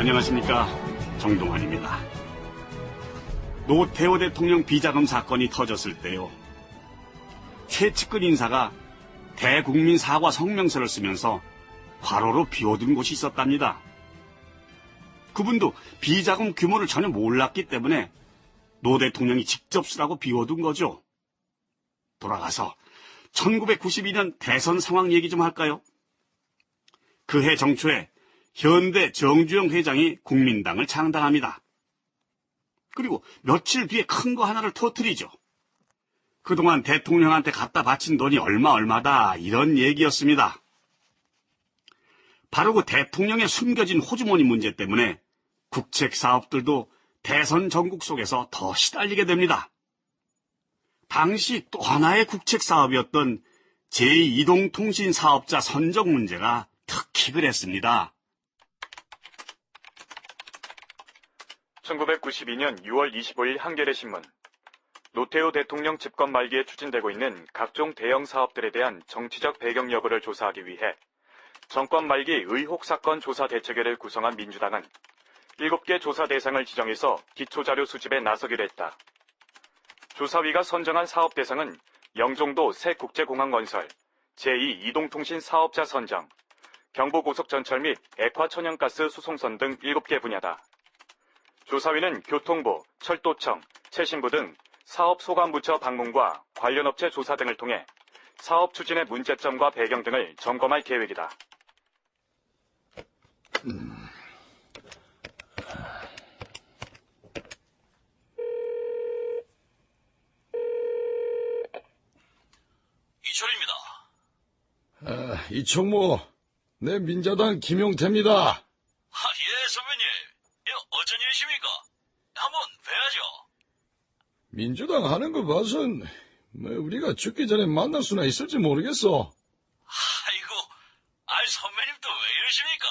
안녕하십니까, 정동환입니다. 노태우 대통령 비자금 사건이 터졌을 때요, 최측근 인사가 대국민 사과 성명서를 쓰면서 괄호로 비워둔 곳이 있었답니다. 그분도 비자금 규모를 전혀 몰랐기 때문에 노 대통령이 직접 쓰라고 비워둔 거죠. 돌아가서 1992년 대선 상황 얘기 좀 할까요? 그해 정초에 현대 정주영 회장이 국민당을 창당합니다. 그리고 며칠 뒤에 큰 거 하나를 터뜨리죠. 그동안 대통령한테 갖다 바친 돈이 얼마다 이런 얘기였습니다. 바로 그 대통령의 숨겨진 호주머니 문제 때문에 국책 사업들도 대선 전국 속에서 더 시달리게 됩니다. 당시 또 하나의 국책 사업이었던 제2이동통신 사업자 선정 문제가 특히 그랬습니다. 1992년 6월 25일 한겨레신문. 노태우 대통령 집권 말기에 추진되고 있는 각종 대형 사업들에 대한 정치적 배경 여부를 조사하기 위해 정권 말기 의혹 사건 조사 대책회를 구성한 민주당은 7개 조사 대상을 지정해서 기초자료 수집에 나서기로 했다. 조사위가 선정한 사업 대상은 영종도 새 국제공항 건설, 제2이동통신 사업자 선정, 경부고속전철 및 액화천연가스 수송선 등 7개 분야다. 조사위는 교통부, 철도청, 최신부 등 사업 소관부처 방문과 관련 업체 조사 등을 통해 사업 추진의 문제점과 배경 등을 점검할 계획이다. 이철입니다. 이총무, 내 민자당 김용태입니다. 예, 선배님. 어쩐 일이십니까? 한번 뵈야죠. 민주당 하는 거 봐선 우리가 죽기 전에 만날 수나 있을지 모르겠어. 아이고, 선배님 또 왜 이러십니까?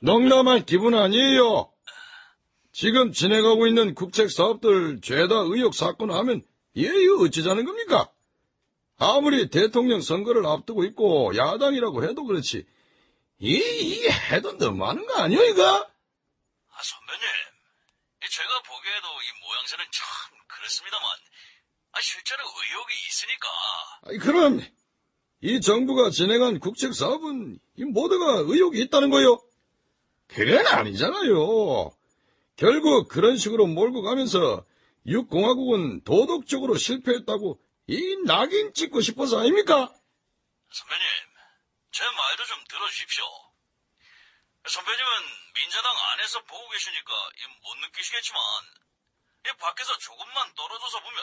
농담할 기분 아니에요. 지금 진행하고 있는 국책 사업들 죄다 의혹 사건 하면 이거 어찌자는 겁니까? 아무리 대통령 선거를 앞두고 있고 야당이라고 해도 그렇지. 이게 해도 너무하는 거 아니에요, 이거? 선배님. 제가 보기에도 이 모양새는 참 그렇습니다만, 실제로 의혹이 있으니까. 그럼 이 정부가 진행한 국책 사업은 이 모두가 의혹이 있다는 거요? 그건 아니잖아요. 결국 그런 식으로 몰고 가면서 육공화국은 도덕적으로 실패했다고 이 낙인 찍고 싶어서 아닙니까? 선배님, 제 말도 좀 들어주십시오. 선배님은 민자당 안에서 보고 계시니까 못 느끼시겠지만 밖에서 조금만 떨어져서 보면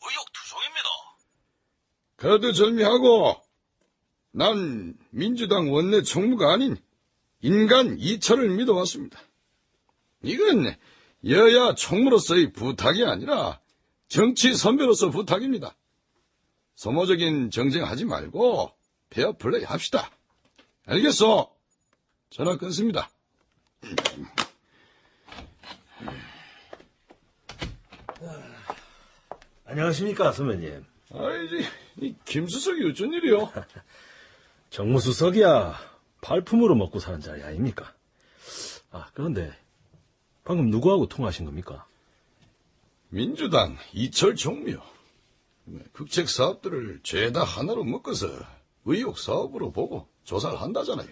의욕투성입니다. 거두절미하고 난 민주당 원내 총무가 아닌 인간 이철을 믿어왔습니다. 이건 여야 총무로서의 부탁이 아니라 정치 선배로서 부탁입니다. 소모적인 정쟁하지 말고 페어플레이 합시다. 알겠어? 전화 끊습니다. 안녕하십니까, 선배님. 이 김수석이 어쩐 일이요? 정무수석이야 발품으로 먹고 사는 자리 아닙니까? 그런데 방금 누구하고 통화하신 겁니까? 민주당 이철 총무요. 국책 사업들을 죄다 하나로 묶어서 의혹 사업으로 보고 조사를 한다잖아요.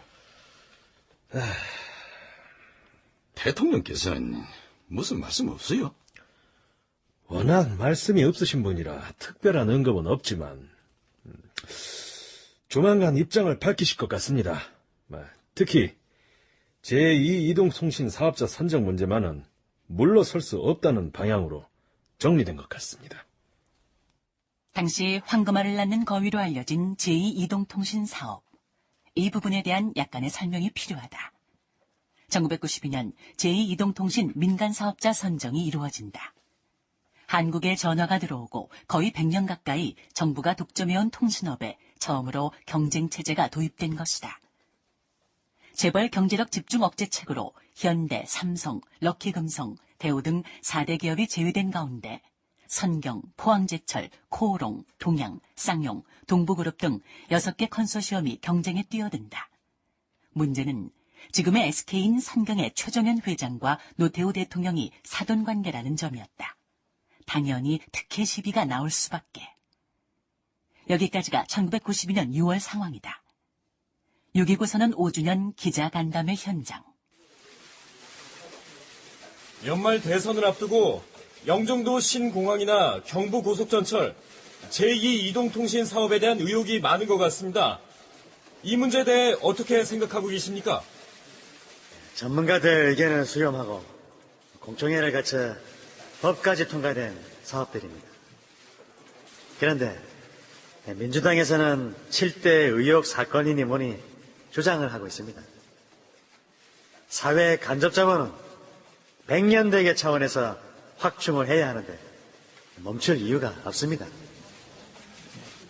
대통령께서는 무슨 말씀 없어요? 워낙 말씀이 없으신 분이라 특별한 언급은 없지만 조만간 입장을 밝히실 것 같습니다. 특히 제2이동통신 사업자 선정 문제만은 물러설 수 없다는 방향으로 정리된 것 같습니다. 당시 황금알을 낳는 거위로 알려진 제2이동통신 사업. 이 부분에 대한 약간의 설명이 필요하다. 1992년 제2이동통신 민간사업자 선정이 이루어진다. 한국에 전화가 들어오고 거의 100년 가까이 정부가 독점해온 통신업에 처음으로 경쟁체제가 도입된 것이다. 재벌 경제력 집중 억제책으로 현대, 삼성, 럭키금성, 대우 등 4대 기업이 제외된 가운데 선경, 포항제철, 코오롱, 동양, 쌍용, 동부그룹 등 6개 컨소시엄이 경쟁에 뛰어든다. 문제는 지금의 SK인 선경의 최정현 회장과 노태우 대통령이 사돈관계라는 점이었다. 당연히 특혜 시비가 나올 수밖에. 여기까지가 1992년 6월 상황이다. 6.29 선언 5주년 기자간담회 현장. 연말 대선을 앞두고 영종도 신공항이나 경부 고속전철, 제2 이동통신 사업에 대한 의혹이 많은 것 같습니다. 이 문제에 대해 어떻게 생각하고 계십니까? 전문가들 의견을 수렴하고 공청회를 거쳐 법까지 통과된 사업들입니다. 그런데 민주당에서는 7대 의혹 사건이니 뭐니 주장을 하고 있습니다. 사회 간접 자본은 100년 대계 차원에서 확충을 해야 하는데 멈출 이유가 없습니다.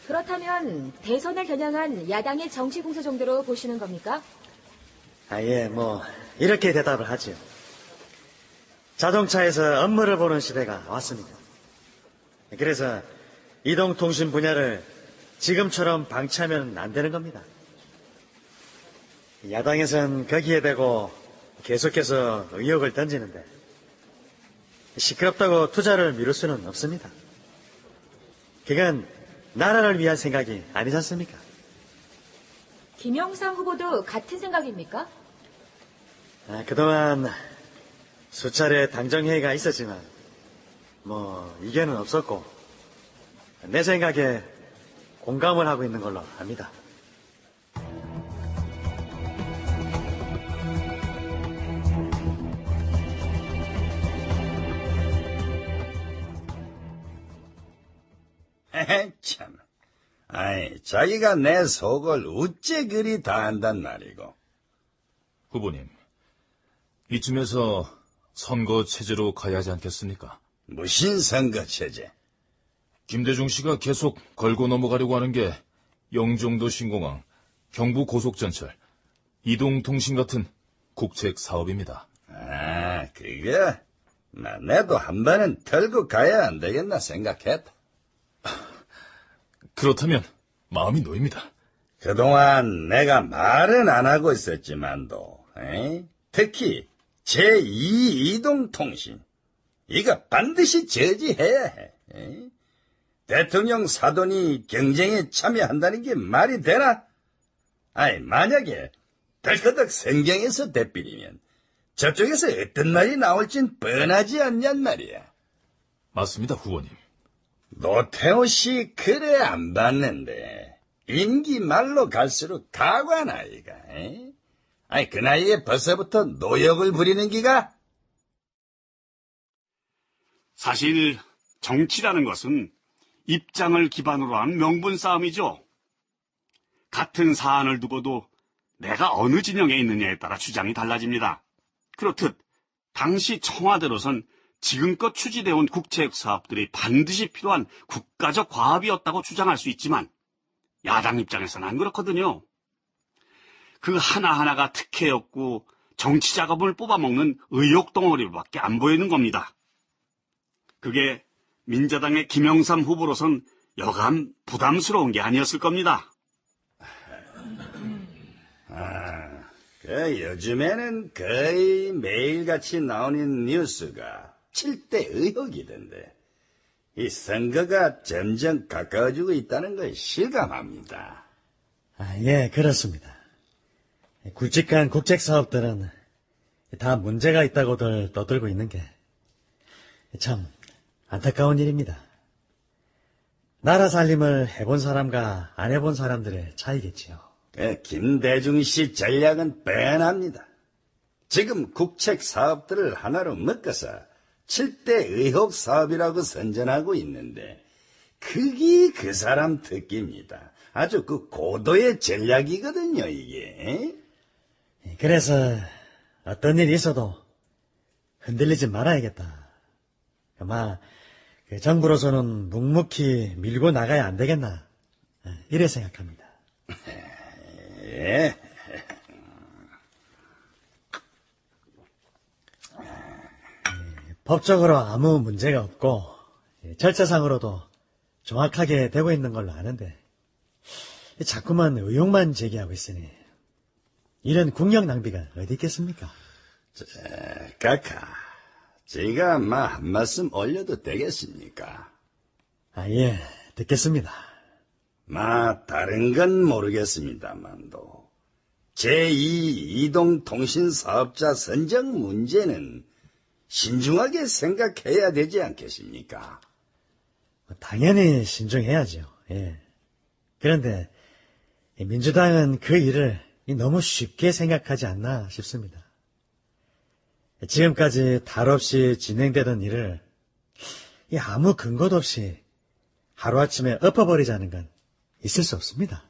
그렇다면 대선을 겨냥한 야당의 정치 공세 정도로 보시는 겁니까? 이렇게 대답을 하죠. 자동차에서 업무를 보는 시대가 왔습니다. 그래서 이동통신 분야를 지금처럼 방치하면 안 되는 겁니다. 야당에선 거기에 대고 계속해서 의혹을 던지는데 시끄럽다고 투자를 미룰 수는 없습니다. 그건 나라를 위한 생각이 아니지 않습니까? 김영삼 후보도 같은 생각입니까? 그동안 수차례 당정회의가 있었지만 이견은 없었고 내 생각에 공감을 하고 있는 걸로 압니다. 참. 자기가 내 속을 어째 그리 다 안단 말이고. 후보님, 이쯤에서 선거 체제로 가야 하지 않겠습니까? 무슨 선거 체제? 김대중 씨가 계속 걸고 넘어가려고 하는 게 영종도 신공항, 경부 고속전철, 이동통신 같은 국책 사업입니다. 그게? 내도 한 번은 털고 가야 안 되겠나 생각했다. 그렇다면 마음이 놓입니다. 그동안 내가 말은 안 하고 있었지만도, 특히 제2 이동통신, 이거 반드시 저지해야 해. 대통령 사돈이 경쟁에 참여한다는 게 말이 되나? 만약에 덜커덕 성경에서 대필이면 저쪽에서 어떤 말이 나올진 뻔하지 않냔 말이야. 맞습니다, 후보님. 노태우 씨 그래 안 봤는데 임기 말로 갈수록 가관 아이가. 그 나이에 벌써부터 노역을 부리는 기가? 사실 정치라는 것은 입장을 기반으로 한 명분 싸움이죠. 같은 사안을 두고도 내가 어느 진영에 있느냐에 따라 주장이 달라집니다. 그렇듯 당시 청와대로선 지금껏 추진해온 국책 사업들이 반드시 필요한 국가적 과업이었다고 주장할 수 있지만 야당 입장에서는 안 그렇거든요. 그 하나하나가 특혜였고 정치 자금을 뽑아먹는 의혹 덩어리밖에 안 보이는 겁니다. 그게 민자당의 김영삼 후보로선 여간 부담스러운 게 아니었을 겁니다. 요즘에는 거의 매일같이 나오는 뉴스가 7대 의혹이던데 이 선거가 점점 가까워지고 있다는 걸 실감합니다. 그렇습니다. 굵직한 국책 사업들은 다 문제가 있다고들 떠들고 있는 게 참 안타까운 일입니다. 나라 살림을 해본 사람과 안 해본 사람들의 차이겠지요. 김대중 씨 전략은 뻔합니다. 지금 국책 사업들을 하나로 묶어서 7대 의혹 사업이라고 선전하고 있는데 그게 그 사람 특기입니다. 아주 그 고도의 전략이거든요, 이게. 그래서 어떤 일이 있어도 흔들리지 말아야겠다. 아마 정부로서는 묵묵히 밀고 나가야 안 되겠나 이래 생각합니다. 법적으로 아무 문제가 없고 절차상으로도 정확하게 되고 있는 걸로 아는데 자꾸만 의혹만 제기하고 있으니 이런 국력 낭비가 어디 있겠습니까? 카카, 제가 한 말씀 올려도 되겠습니까? 예, 듣겠습니다. 다른 건 모르겠습니다만도 제2이동통신사업자 선정 문제는 신중하게 생각해야 되지 않겠습니까? 당연히 신중해야죠. 예. 그런데 민주당은 그 일을 너무 쉽게 생각하지 않나 싶습니다. 지금까지 탈 없이 진행되던 일을 아무 근거도 없이 하루아침에 엎어버리자는 건 있을 수 없습니다.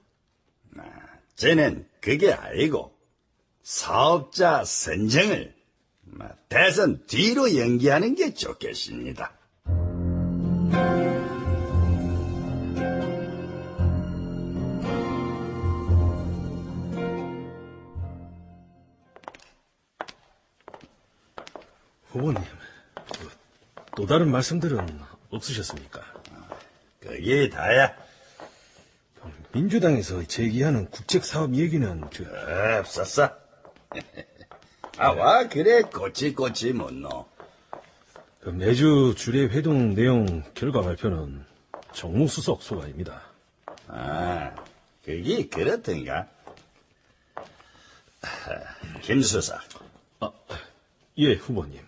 저는 그게 아니고 사업자 선정을 대선 뒤로 연기하는 게 좋겠습니다. 후보님, 또 다른 말씀들은 없으셨습니까? 그게 다야. 민주당에서 제기하는 국책사업 얘기는 없었어. 와 그래 꼬치꼬치 못노. 매주 주례 회동 내용 결과 발표는 정무수석 소관입니다. 그게 그렇던가? 김 수석. 예, 후보님.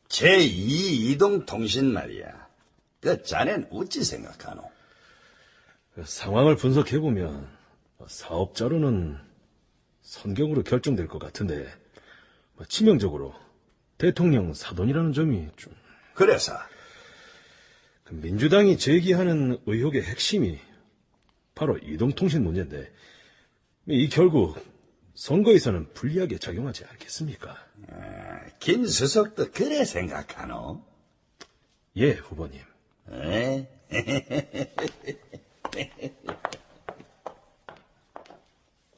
제2이동통신 말이야. 그 자넨 어찌 생각하노? 상황을 분석해보면 사업자로는 선경으로 결정될 것 같은데 치명적으로 대통령 사돈이라는 점이 좀... 그래서? 민주당이 제기하는 의혹의 핵심이 바로 이동통신 문제인데 이 결국 선거에서는 불리하게 작용하지 않겠습니까? 김 수석도 그래 생각하노? 예, 후보님.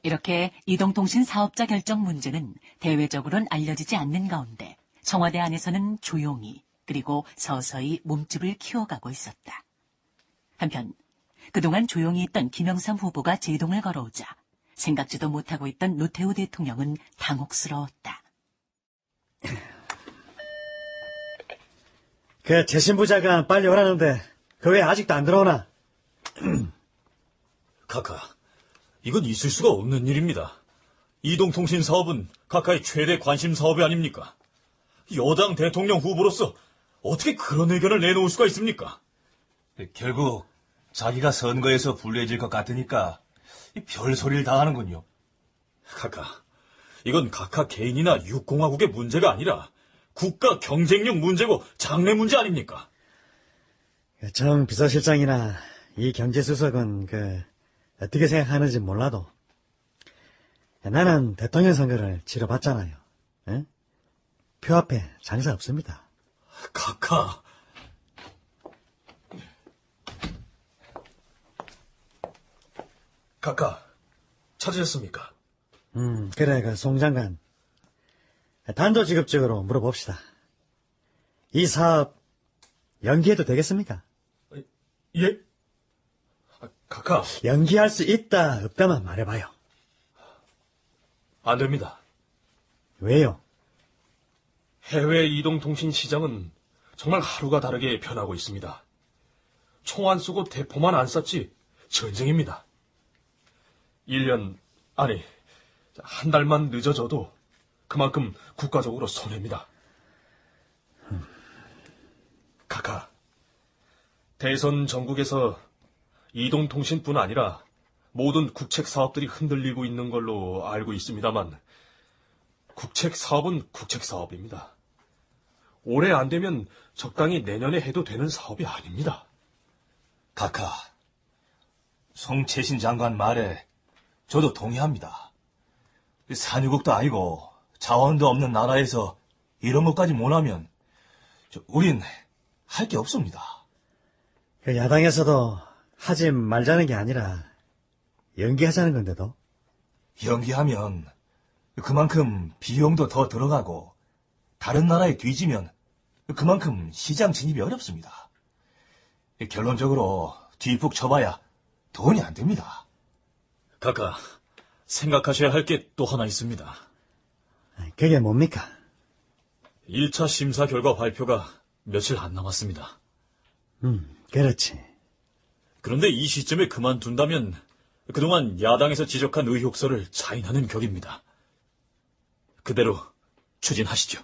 이렇게 이동통신 사업자 결정 문제는 대외적으로는 알려지지 않는 가운데 청와대 안에서는 조용히 그리고 서서히 몸집을 키워가고 있었다. 한편 그동안 조용히 있던 김영삼 후보가 제동을 걸어오자 생각지도 못하고 있던 노태우 대통령은 당혹스러웠다. 그 재신부자가 빨리 오라는데 그 왜 아직도 안 들어오나? 카카, 이건 있을 수가 없는 일입니다. 이동통신 사업은 카카의 최대 관심 사업이 아닙니까? 여당 대통령 후보로서 어떻게 그런 의견을 내놓을 수가 있습니까? 결국 자기가 선거에서 불리해질 것 같으니까 별소리를 다 하는군요. 카카, 이건 카카 개인이나 육공화국의 문제가 아니라 국가 경쟁력 문제고 장래 문제 아닙니까? 정 비서실장이나 이 경제수석은 어떻게 생각하는지 몰라도 나는 대통령 선거를 치러봤잖아요. 에? 표 앞에 장사 없습니다. 카카. 카카, 찾으셨습니까? 그래, 송 장관. 단도직입적으로 물어봅시다. 이 사업 연기해도 되겠습니까? 예? 카카. 연기할 수 있다, 없다만 말해봐요. 안 됩니다. 왜요? 해외 이동통신 시장은 정말 하루가 다르게 변하고 있습니다. 총 안 쏘고 대포만 안 쐈지 전쟁입니다. 1년, 아니, 한 달만 늦어져도 그만큼 국가적으로 손해입니다. 카카, 대선 전국에서 이동통신뿐 아니라 모든 국책 사업들이 흔들리고 있는 걸로 알고 있습니다만 국책 사업은 국책 사업입니다. 올해 안 되면 적당히 내년에 해도 되는 사업이 아닙니다. 카카, 송채신 장관 말에 저도 동의합니다. 산유국도 아니고 자원도 없는 나라에서 이런 것까지 못하면 우린 할 게 없습니다. 야당에서도 하지 말자는 게 아니라 연기하자는 건데도. 연기하면 그만큼 비용도 더 들어가고 다른 나라에 뒤지면 그만큼 시장 진입이 어렵습니다. 결론적으로 뒷북 쳐봐야 돈이 안 됩니다. 카카, 생각하셔야 할 게 또 하나 있습니다. 그게 뭡니까? 1차 심사 결과 발표가 며칠 안 남았습니다. 그렇지. 그런데 이 시점에 그만둔다면 그동안 야당에서 지적한 의혹설을 자인하는 격입니다. 그대로 추진하시죠.